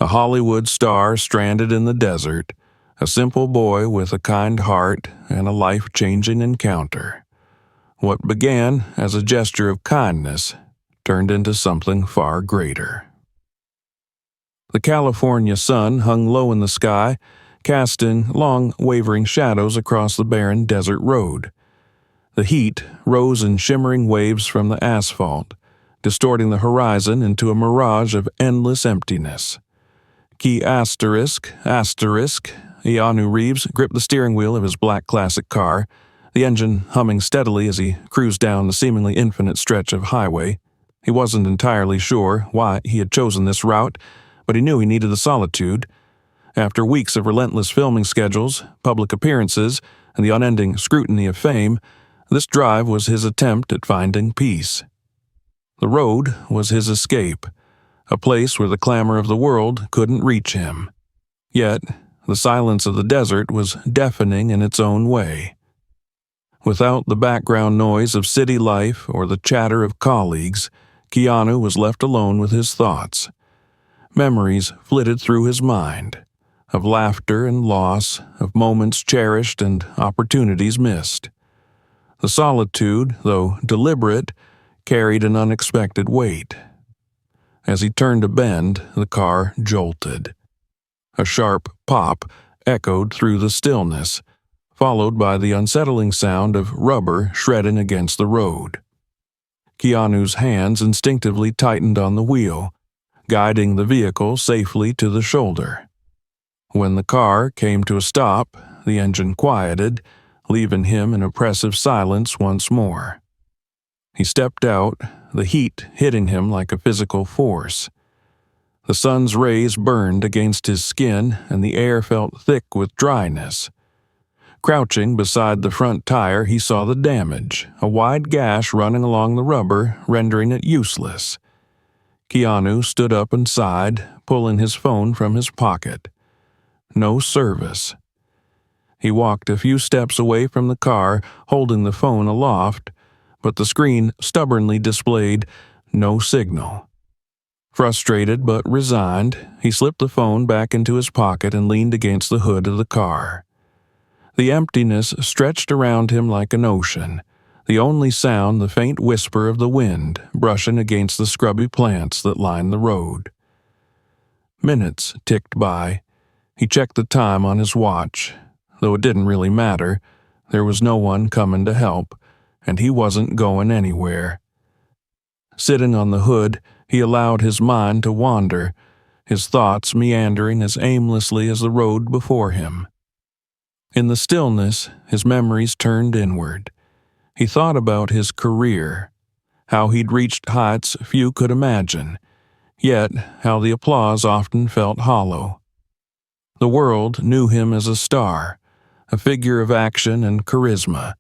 a Hollywood star stranded in the desert, a simple boy with a kind heart and a life-changing encounter. What began as a gesture of kindness turned into something far greater. The California sun hung low in the sky, casting long, wavering shadows across the barren desert road. The heat rose in shimmering waves from the asphalt, distorting the horizon into a mirage of endless emptiness. Keanu Reeves gripped the steering wheel of his black classic car, the engine humming steadily as he cruised down the seemingly infinite stretch of highway. He wasn't entirely sure why he had chosen this route, but he knew he needed the solitude. After weeks of relentless filming schedules, public appearances, and the unending scrutiny of fame, this drive was his attempt at finding peace. The road was his escape, a place where the clamor of the world couldn't reach him. Yet, the silence of the desert was deafening in its own way. Without the background noise of city life or the chatter of colleagues, Keanu was left alone with his thoughts. Memories flitted through his mind, of laughter and loss, of moments cherished and opportunities missed. The solitude, though deliberate, carried an unexpected weight. As he turned a bend, the car jolted. A sharp pop echoed through the stillness, followed by the unsettling sound of rubber shredding against the road. Keanu's hands instinctively tightened on the wheel, guiding the vehicle safely to the shoulder. When the car came to a stop, the engine quieted, leaving him in oppressive silence once more. He stepped out, the heat hitting him like a physical force. The sun's rays burned against his skin, and the air felt thick with dryness. Crouching beside the front tire, he saw the damage, a wide gash running along the rubber, rendering it useless. Keanu stood up and sighed, pulling his phone from his pocket. No service. He walked a few steps away from the car, holding the phone aloft, but the screen stubbornly displayed no signal. Frustrated but resigned, he slipped the phone back into his pocket and leaned against the hood of the car. The emptiness stretched around him like an ocean, the only sound the faint whisper of the wind brushing against the scrubby plants that lined the road. Minutes ticked by. He checked the time on his watch. Though it didn't really matter, there was no one coming to help, and he wasn't going anywhere. Sitting on the hood, he allowed his mind to wander, his thoughts meandering as aimlessly as the road before him. In the stillness, his memories turned inward. He thought about his career, how he'd reached heights few could imagine, yet how the applause often felt hollow. The world knew him as a star, a figure of action and charisma,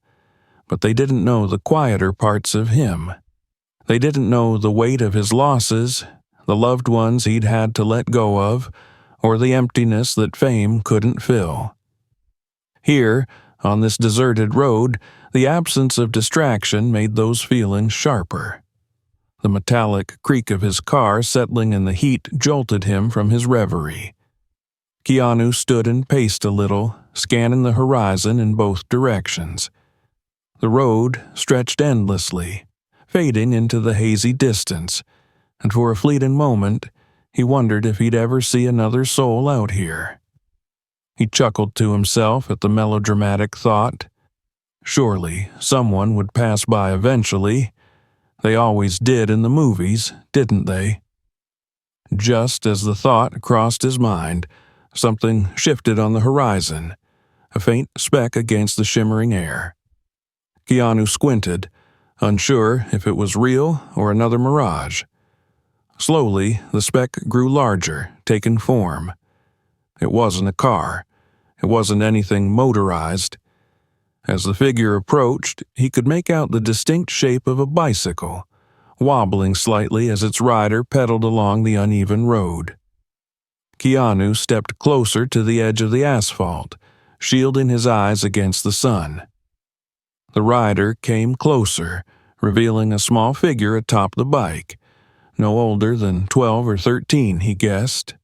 but they didn't know the quieter parts of him. They didn't know the weight of his losses, the loved ones he'd had to let go of, or the emptiness that fame couldn't fill. Here, on this deserted road, the absence of distraction made those feelings sharper. The metallic creak of his car settling in the heat jolted him from his reverie. Keanu stood and paced a little, scanning the horizon in both directions. The road stretched endlessly, fading into the hazy distance, and for a fleeting moment, he wondered if he'd ever see another soul out here. He chuckled to himself at the melodramatic thought. Surely someone would pass by eventually. They always did in the movies, didn't they? Just as the thought crossed his mind, something shifted on the horizon, a faint speck against the shimmering air. Keanu squinted, unsure if it was real or another mirage. Slowly, the speck grew larger, taking form. It wasn't a car. It wasn't anything motorized. As the figure approached, he could make out the distinct shape of a bicycle, wobbling slightly as its rider pedaled along the uneven road. Keanu stepped closer to the edge of the asphalt, shielding his eyes against the sun. The rider came closer, revealing a small figure atop the bike, no older than 12 or 13, he guessed.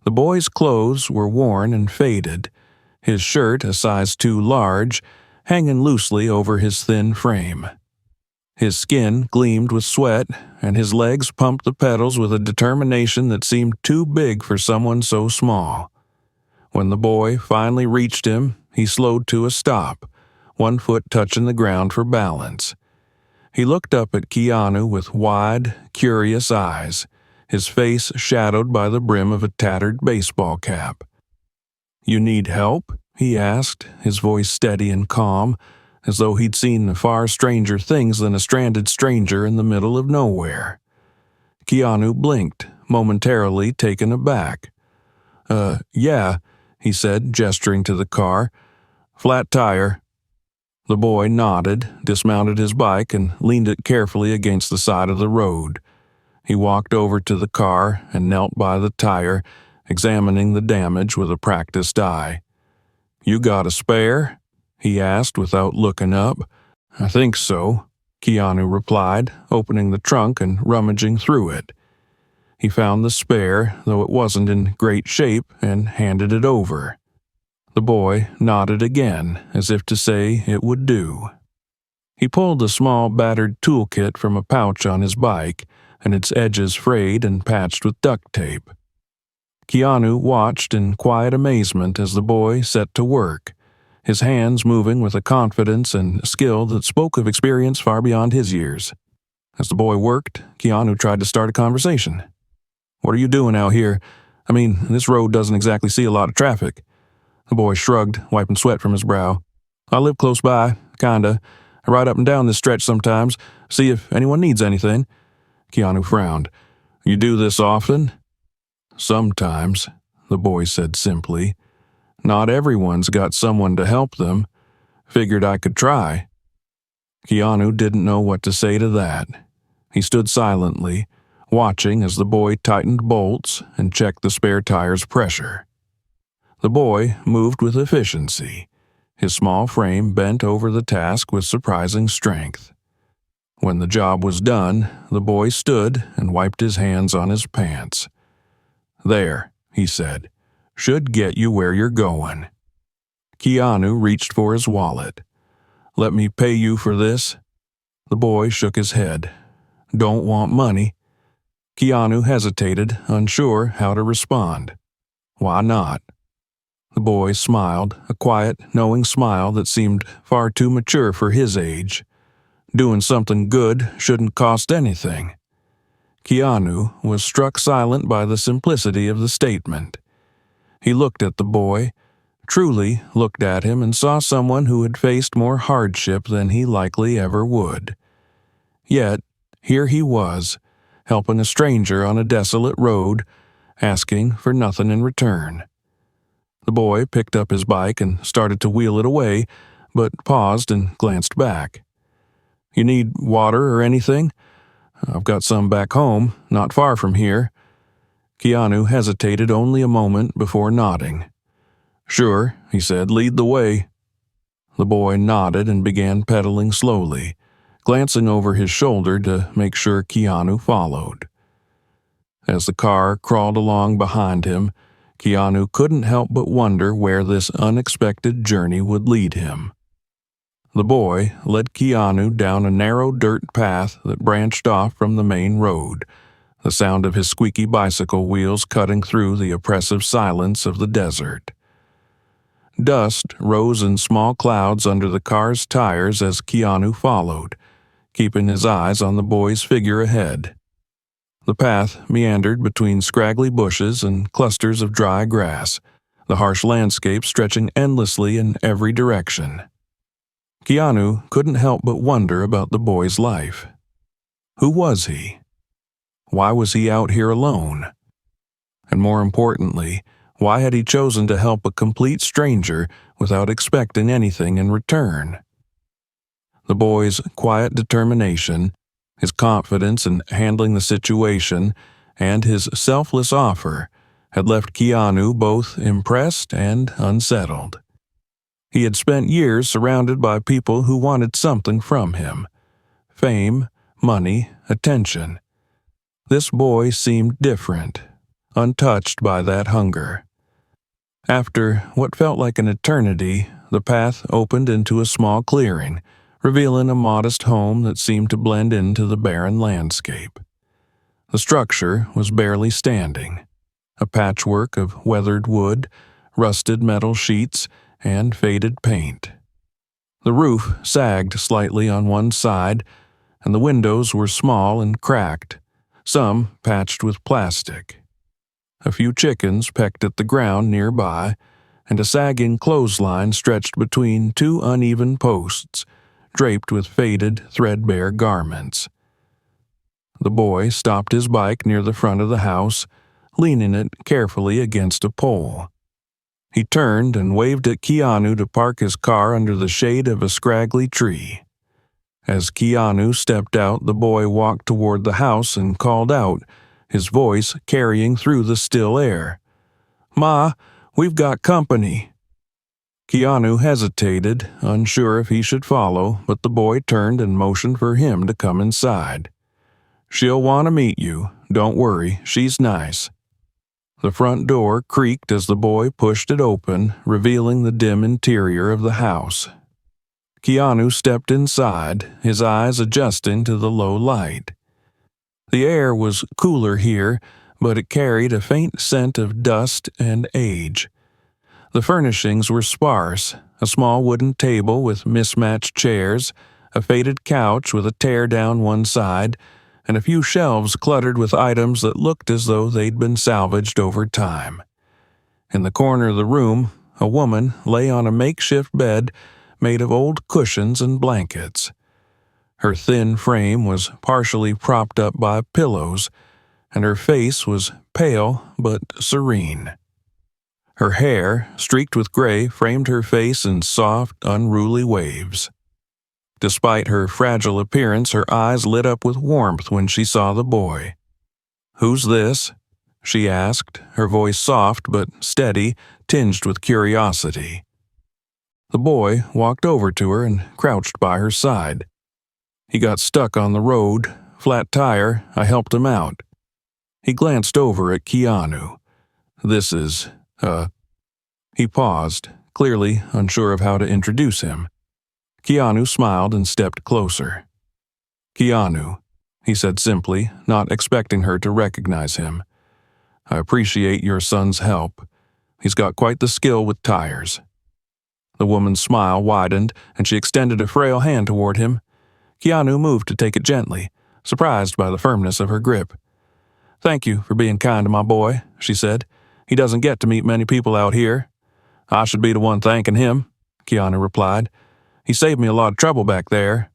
The boy's clothes were worn and faded, his shirt a size too large, hanging loosely over his thin frame. His skin gleamed with sweat, and his legs pumped the pedals with a determination that seemed too big for someone so small. When the boy finally reached him, he slowed to a stop, one foot touching the ground for balance. He looked up at Keanu with wide, curious eyes, his face shadowed by the brim of a tattered baseball cap. "You need help?" he asked, his voice steady and calm, as though he'd seen far stranger things than a stranded stranger in the middle of nowhere. Keanu blinked, momentarily taken aback. Yeah," he said, gesturing to the car. "Flat tire." The boy nodded, dismounted his bike, and leaned it carefully against the side of the road. He walked over to the car and knelt by the tire, examining the damage with a practiced eye. "You got a spare?" he asked without looking up. "I think so," Keanu replied, opening the trunk and rummaging through it. He found the spare, though it wasn't in great shape, and handed it over. The boy nodded again, as if to say it would do. He pulled a small battered toolkit from a pouch on his bike, and its edges frayed and patched with duct tape. Keanu watched in quiet amazement as the boy set to work, his hands moving with a confidence and skill that spoke of experience far beyond his years. As the boy worked, Keanu tried to start a conversation. "What are you doing out here? I mean, this road doesn't exactly see a lot of traffic." The boy shrugged, wiping sweat from his brow. "I live close by, kinda. I ride up and down this stretch sometimes, see if anyone needs anything." Keanu frowned. "You do this often?" "Sometimes," the boy said simply. "Not everyone's got someone to help them. Figured I could try." Keanu didn't know what to say to that. He stood silently, watching as the boy tightened bolts and checked the spare tire's pressure. The boy moved with efficiency, his small frame bent over the task with surprising strength. When the job was done, the boy stood and wiped his hands on his pants. "There," he said, "should get you where you're going." Keanu reached for his wallet. "Let me pay you for this?" The boy shook his head. "Don't want money." Keanu hesitated, unsure how to respond. "Why not?" The boy smiled, a quiet, knowing smile that seemed far too mature for his age. Doing something good shouldn't cost anything. Keanu was struck silent by the simplicity of the statement. He looked at the boy, truly looked at him, and saw someone who had faced more hardship than he likely ever would. Yet, here he was, helping a stranger on a desolate road, asking for nothing in return. The boy picked up his bike and started to wheel it away, but paused and glanced back. "You need water or anything? I've got some back home, not far from here." Keanu hesitated only a moment before nodding. "Sure," he said, "lead the way." The boy nodded and began pedaling slowly, glancing over his shoulder to make sure Keanu followed. As the car crawled along behind him, Keanu couldn't help but wonder where this unexpected journey would lead him. The boy led Keanu down a narrow dirt path that branched off from the main road, the sound of his squeaky bicycle wheels cutting through the oppressive silence of the desert. Dust rose in small clouds under the car's tires as Keanu followed, keeping his eyes on the boy's figure ahead. The path meandered between scraggly bushes and clusters of dry grass, the harsh landscape stretching endlessly in every direction. Keanu couldn't help but wonder about the boy's life. Who was he? Why was he out here alone? And more importantly, why had he chosen to help a complete stranger without expecting anything in return? The boy's quiet determination, his confidence in handling the situation, and his selfless offer had left Keanu both impressed and unsettled. He had spent years surrounded by people who wanted something from him: fame, money, attention. This boy seemed different, untouched by that hunger. After what felt like an eternity, the path opened into a small clearing, revealing a modest home that seemed to blend into the barren landscape. The structure was barely standing, a patchwork of weathered wood, rusted metal sheets, and faded paint. The roof sagged slightly on one side, and the windows were small and cracked, some patched with plastic. A few chickens pecked at the ground nearby, and a sagging clothesline stretched between two uneven posts, draped with faded, threadbare garments. The boy stopped his bike near the front of the house, leaning it carefully against a pole. He turned and waved at Keanu to park his car under the shade of a scraggly tree. As Keanu stepped out, the boy walked toward the house and called out, his voice carrying through the still air. "Ma, we've got company." Keanu hesitated, unsure if he should follow, but the boy turned and motioned for him to come inside. "She'll want to meet you. Don't worry, she's nice." The front door creaked as the boy pushed it open, revealing the dim interior of the house. Keanu stepped inside, his eyes adjusting to the low light. The air was cooler here, but it carried a faint scent of dust and age. The furnishings were sparse, a small wooden table with mismatched chairs, a faded couch with a tear down one side, and a few shelves cluttered with items that looked as though they'd been salvaged over time. In the corner of the room, a woman lay on a makeshift bed made of old cushions and blankets. Her thin frame was partially propped up by pillows, and her face was pale but serene. Her hair, streaked with gray, framed her face in soft, unruly waves. Despite her fragile appearance, her eyes lit up with warmth when she saw the boy. "Who's this?" she asked, her voice soft but steady, tinged with curiosity. The boy walked over to her and crouched by her side. "He got stuck on the road, flat tire, I helped him out." He glanced over at Keanu. "This is, He paused, clearly unsure of how to introduce him. Keanu smiled and stepped closer. "Keanu," he said simply, not expecting her to recognize him. "I appreciate your son's help. He's got quite the skill with tires." The woman's smile widened, and she extended a frail hand toward him. Keanu moved to take it gently, surprised by the firmness of her grip. "Thank you for being kind to my boy," she said. "He doesn't get to meet many people out here." "I should be the one thanking him," Keanu replied. "He saved me a lot of trouble back there."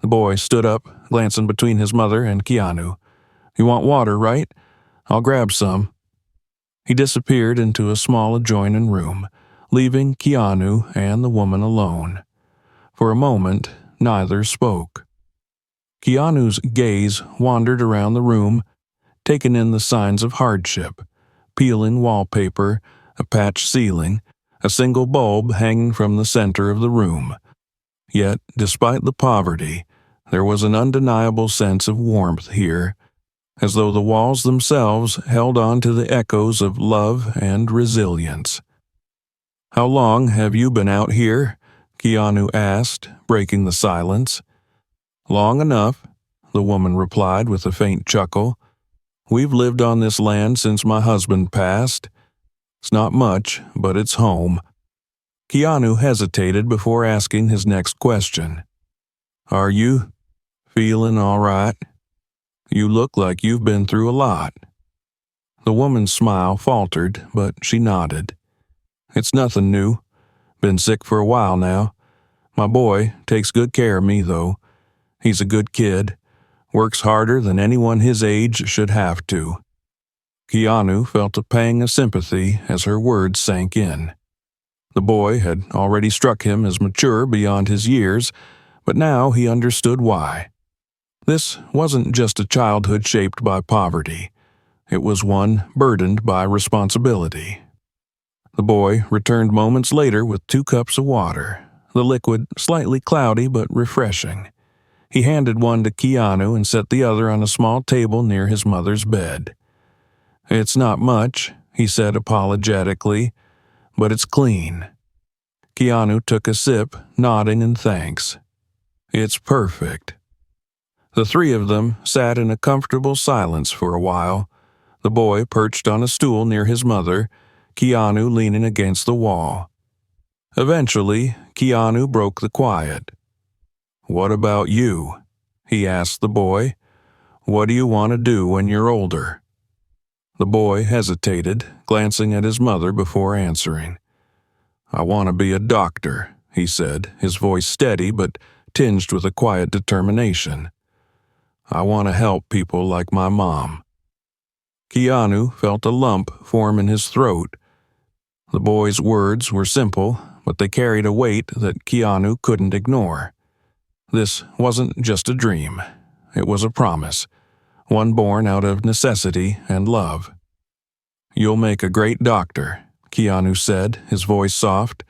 The boy stood up, glancing between his mother and Keanu. "You want water, right? I'll grab some." He disappeared into a small adjoining room, leaving Keanu and the woman alone. For a moment, neither spoke. Keanu's gaze wandered around the room, taking in the signs of hardship: peeling wallpaper, a patched ceiling, a single bulb hanging from the center of the room. Yet, despite the poverty, there was an undeniable sense of warmth here, as though the walls themselves held on to the echoes of love and resilience. "How long have you been out here?" Keanu asked, breaking the silence. "Long enough," the woman replied with a faint chuckle. "We've lived on this land since my husband passed. It's not much, but it's home." Keanu hesitated before asking his next question. "Are you feeling all right? You look like you've been through a lot." The woman's smile faltered, but she nodded. "It's nothing new. Been sick for a while now. My boy takes good care of me, though. He's a good kid. Works harder than anyone his age should have to." Keanu felt a pang of sympathy as her words sank in. The boy had already struck him as mature beyond his years, but now he understood why. This wasn't just a childhood shaped by poverty. It was one burdened by responsibility. The boy returned moments later with 2 cups of water, the liquid slightly cloudy but refreshing. He handed one to Keanu and set the other on a small table near his mother's bed. "It's not much," he said apologetically, "but it's clean." Keanu took a sip, nodding in thanks. "It's perfect." The three of them sat in a comfortable silence for a while, the boy perched on a stool near his mother, Keanu leaning against the wall. Eventually, Keanu broke the quiet. "What about you?" he asked the boy. "What do you want to do when you're older?" The boy hesitated, glancing at his mother before answering. "I want to be a doctor," he said, his voice steady but tinged with a quiet determination. "I want to help people like my mom." Keanu felt a lump form in his throat. The boy's words were simple, but they carried a weight that Keanu couldn't ignore. This wasn't just a dream. It was a promise, one born out of necessity and love. "You'll make a great doctor," Keanu said, his voice soft.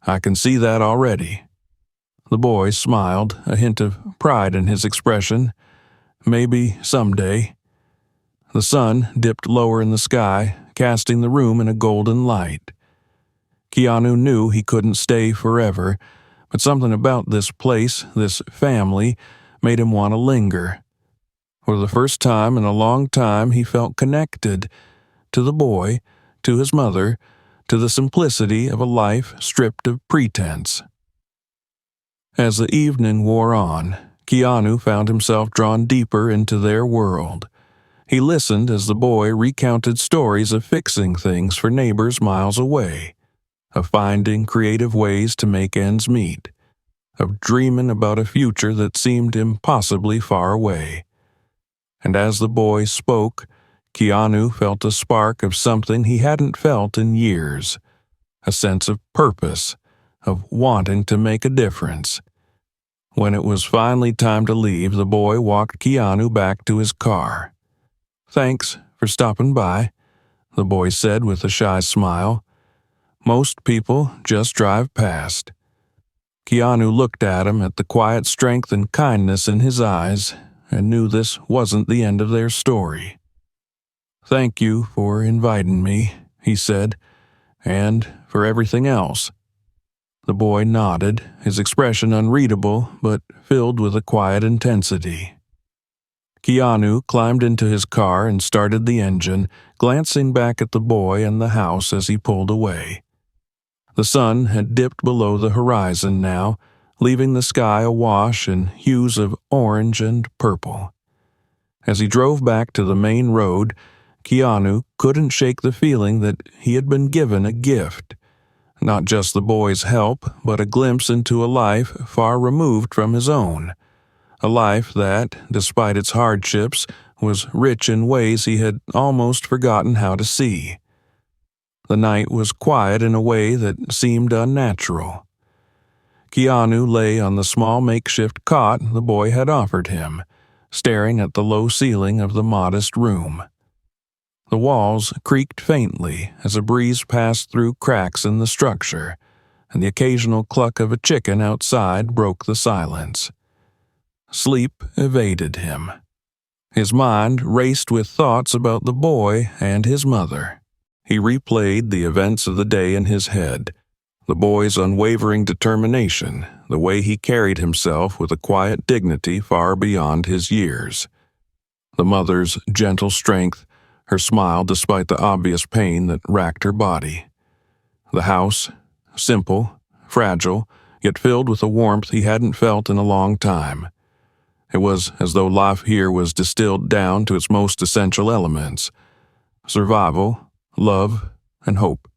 "I can see that already." The boy smiled, a hint of pride in his expression. "Maybe someday." The sun dipped lower in the sky, casting the room in a golden light. Keanu knew he couldn't stay forever, but something about this place, this family, made him want to linger. For the first time in a long time, he felt connected to the boy, to his mother, to the simplicity of a life stripped of pretense. As the evening wore on, Keanu found himself drawn deeper into their world. He listened as the boy recounted stories of fixing things for neighbors miles away, of finding creative ways to make ends meet, of dreaming about a future that seemed impossibly far away. And as the boy spoke, Keanu felt a spark of something he hadn't felt in years, a sense of purpose, of wanting to make a difference. When it was finally time to leave, the boy walked Keanu back to his car. "Thanks for stopping by," the boy said with a shy smile. "Most people just drive past." Keanu looked at him, at the quiet strength and kindness in his eyes, and knew this wasn't the end of their story. "Thank you for inviting me," he said, "and for everything else." The boy nodded, his expression unreadable but filled with a quiet intensity. Keanu climbed into his car and started the engine, glancing back at the boy and the house as he pulled away. The sun had dipped below the horizon now, leaving the sky awash in hues of orange and purple. As he drove back to the main road, Keanu couldn't shake the feeling that he had been given a gift. Not just the boy's help, but a glimpse into a life far removed from his own. A life that, despite its hardships, was rich in ways he had almost forgotten how to see. The night was quiet in a way that seemed unnatural. Keanu lay on the small makeshift cot the boy had offered him, staring at the low ceiling of the modest room. The walls creaked faintly as a breeze passed through cracks in the structure, and the occasional cluck of a chicken outside broke the silence. Sleep evaded him. His mind raced with thoughts about the boy and his mother. He replayed the events of the day in his head, the boy's unwavering determination, the way he carried himself with a quiet dignity far beyond his years. The mother's gentle strength, her smile despite the obvious pain that racked her body. The house, simple, fragile, yet filled with a warmth he hadn't felt in a long time. It was as though life here was distilled down to its most essential elements: survival, love, and hope.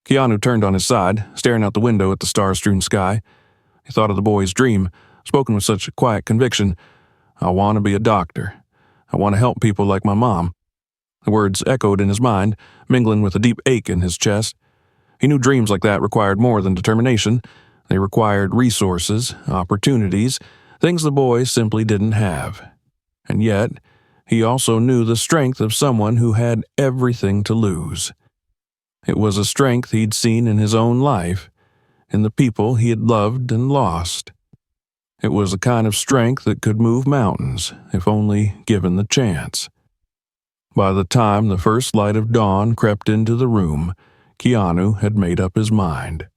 Keanu turned on his side, staring out the window at the star-strewn sky. He thought of the boy's dream, spoken with such quiet conviction. "I want to be a doctor. I want to help people like my mom." The words echoed in his mind, mingling with a deep ache in his chest. He knew dreams like that required more than determination. They required resources, opportunities, things the boy simply didn't have. And yet, he also knew the strength of someone who had everything to lose. It was a strength he'd seen in his own life, in the people he had loved and lost. It was a kind of strength that could move mountains, if only given the chance. By the time the first light of dawn crept into the room, Keanu had made up his mind.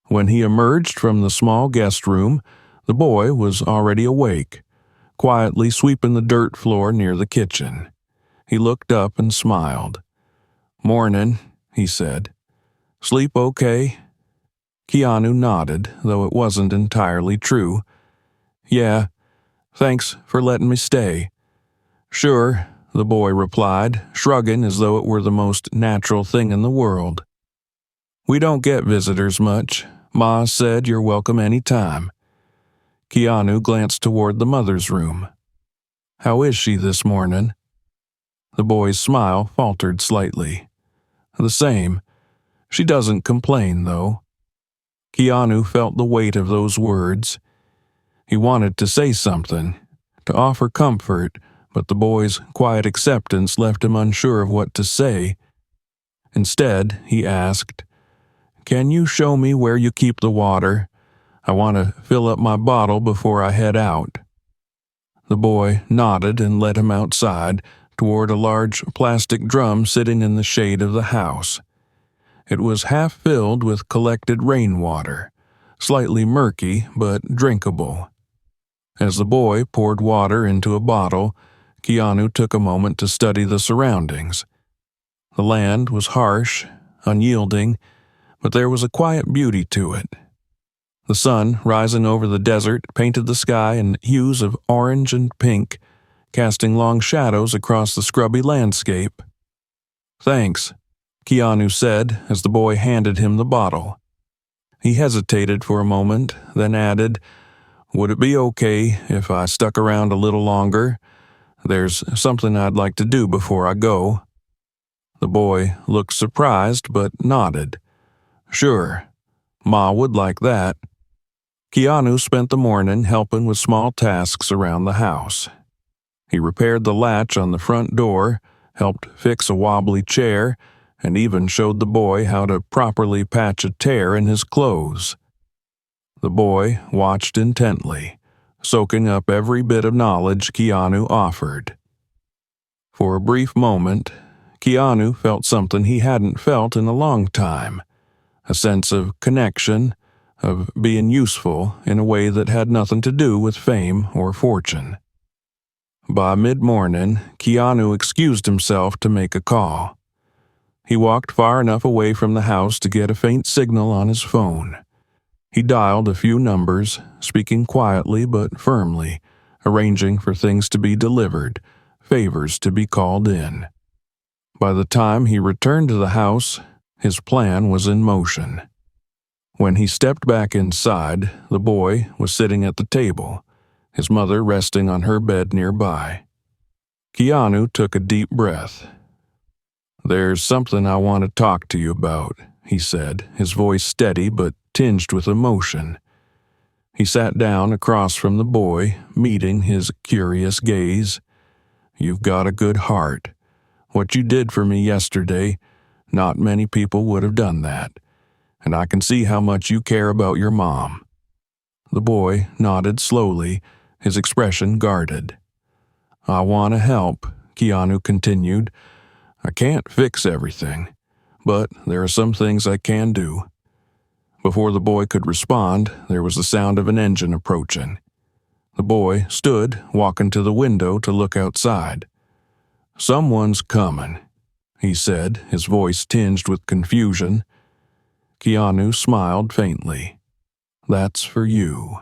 When he emerged from the small guest room, the boy was already awake, quietly sweeping the dirt floor near the kitchen. He looked up and smiled. "Morning," he said. "Sleep okay?" Keanu nodded, though it wasn't entirely true. "Yeah, thanks for letting me stay." "Sure," the boy replied, shrugging as though it were the most natural thing in the world. "We don't get visitors much. Ma said you're welcome any time." Keanu glanced toward the mother's room. "How is she this morning?" The boy's smile faltered slightly. "The same. She doesn't complain, though." Keanu felt the weight of those words. He wanted to say something, to offer comfort, but the boy's quiet acceptance left him unsure of what to say. Instead, he asked, "Can you show me where you keep the water? I want to fill up my bottle before I head out." The boy nodded and led him outside toward a large plastic drum sitting in the shade of the house. It was half filled with collected rainwater, slightly murky but drinkable. As the boy poured water into a bottle, Keanu took a moment to study the surroundings. The land was harsh, unyielding, but there was a quiet beauty to it. The sun, rising over the desert, painted the sky in hues of orange and pink, casting long shadows across the scrubby landscape. "Thanks," Keanu said as the boy handed him the bottle. He hesitated for a moment, then added, "Would it be okay if I stuck around a little longer? There's something I'd like to do before I go." The boy looked surprised but nodded. "Sure, Ma would like that." Keanu spent the morning helping with small tasks around the house. He repaired the latch on the front door, helped fix a wobbly chair, and even showed the boy how to properly patch a tear in his clothes. The boy watched intently, soaking up every bit of knowledge Keanu offered. For a brief moment, Keanu felt something he hadn't felt in a long time, a sense of connection, of being useful in a way that had nothing to do with fame or fortune. By mid-morning, Keanu excused himself to make a call. He walked far enough away from the house to get a faint signal on his phone. He dialed a few numbers, speaking quietly but firmly, arranging for things to be delivered, favors to be called in. By the time he returned to the house, his plan was in motion. When he stepped back inside, the boy was sitting at the table, his mother resting on her bed nearby. Keanu took a deep breath. "There's something I want to talk to you about," he said, his voice steady but tinged with emotion. He sat down across from the boy, meeting his curious gaze. "You've got a good heart. What you did for me yesterday, not many people would have done that. And I can see how much you care about your mom." The boy nodded slowly, his expression guarded. "I want to help," Keanu continued. "I can't fix everything, but there are some things I can do." Before the boy could respond, there was the sound of an engine approaching. The boy stood, walking to the window to look outside. "Someone's coming," he said, his voice tinged with confusion. Keanu smiled faintly. "That's for you."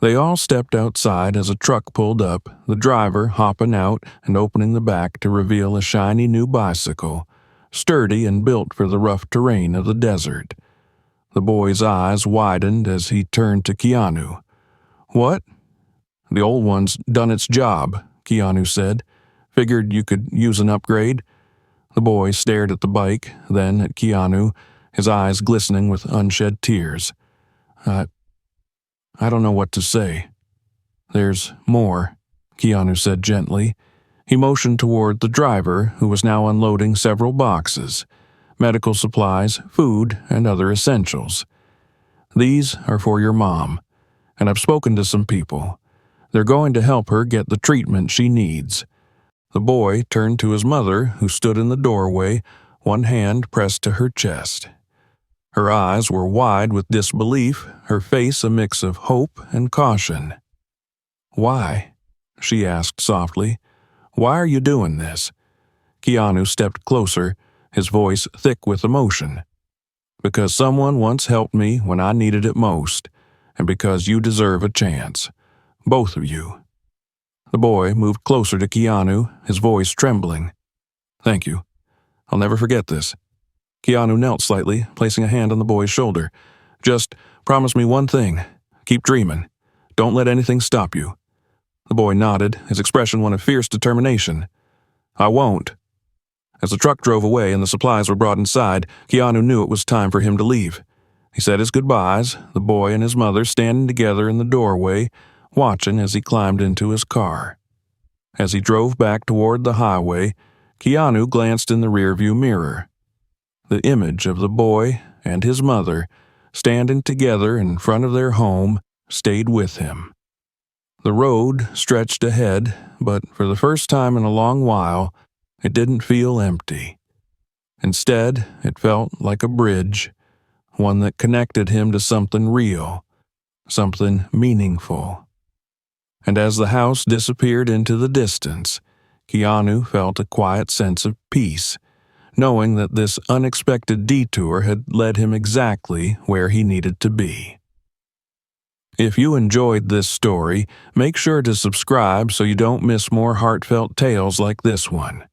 They all stepped outside as a truck pulled up, the driver hopping out and opening the back to reveal a shiny new bicycle, sturdy and built for the rough terrain of the desert. The boy's eyes widened as he turned to Keanu. "What?" "The old one's done its job," Keanu said. "Figured you could use an upgrade." The boy stared at the bike, then at Keanu, his eyes glistening with unshed tears. I don't know what to say." "There's more," Keanu said gently. He motioned toward the driver, who was now unloading several boxes, medical supplies, food, and other essentials. "These are for your mom, and I've spoken to some people. They're going to help her get the treatment she needs. The boy turned to his mother, who stood in the doorway, one hand pressed to her chest. Her eyes were wide with disbelief, her face a mix of hope and caution. "Why?" she asked softly. "Why are you doing this?" Keanu stepped closer, his voice thick with emotion. "Because someone once helped me when I needed it most, and because you deserve a chance. Both of you." The boy moved closer to Keanu, his voice trembling. "Thank you. I'll never forget this." Keanu knelt slightly, placing a hand on the boy's shoulder. "Just promise me one thing. Keep dreaming. Don't let anything stop you." The boy nodded, his expression one of fierce determination. "I won't." As the truck drove away and the supplies were brought inside, Keanu knew it was time for him to leave. He said his goodbyes, the boy and his mother standing together in the doorway, watching as he climbed into his car. As he drove back toward the highway, Keanu glanced in the rearview mirror. The image of the boy and his mother, standing together in front of their home, stayed with him. The road stretched ahead, but for the first time in a long while, it didn't feel empty. Instead, it felt like a bridge, one that connected him to something real, something meaningful. And as the house disappeared into the distance, Keanu felt a quiet sense of peace, knowing that this unexpected detour had led him exactly where he needed to be. If you enjoyed this story, make sure to subscribe so you don't miss more heartfelt tales like this one.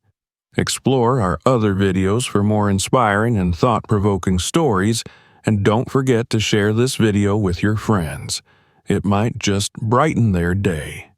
Explore our other videos for more inspiring and thought-provoking stories, and don't forget to share this video with your friends. It might just brighten their day.